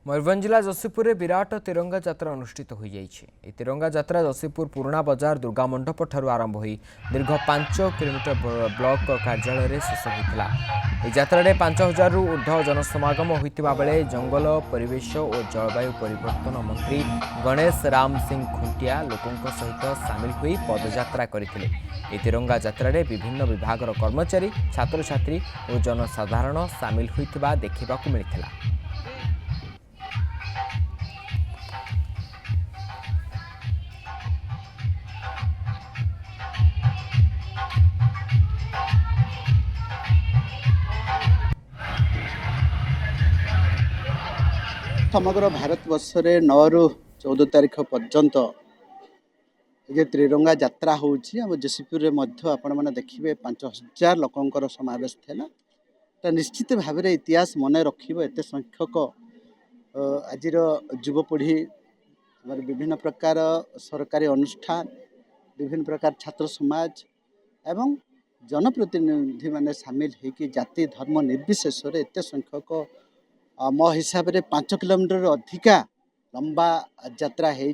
मयूरभंज जिला जशीपुर में विराट तिरंगा यात्रा अनुष्ठित हो जाइए। तिरंगा यात्रा जशीपुर पुराणा बजार दुर्गा मंडप ठारू आरंभ हो दीर्घ 5 किलोमीटर ब्लॉक कार्यालय शेष होता। यात्रा 5000 रु ऊर्ध्व जनसमागम होता बेले जंगल परिवेश और जलवायु परिवर्तन मंत्री गणेश राम सिंह खुंटिया लोकों सहित सामिल हो पदयात्रा करते। तिरंगा यात्रा विभिन्न विभाग कर्मचारी छात्र छात्री और जनसाधारण सामिल होता देखा मिलता। समग्र भारतवर्ष में 9 रु 14 तारीख पर्यंत ये त्रिरंगा यात्रा होची। जशीपुर में आपण मैंने देखिए 5000 लोकंर समावेश था। निश्चित भाव में इतिहास मन रखिब एत संख्यक आज युवपीढ़ी विभिन्न प्रकार सरकारी अनुष्ठान विभिन्न प्रकार छात्र समाज एवं जनप्रतिनिधि माने सामिल होकर जाति धर्म निर्विशेष एत संख्यक मो हिसाब से 5 किलोमीटर अधिका लंबा यात्रा है।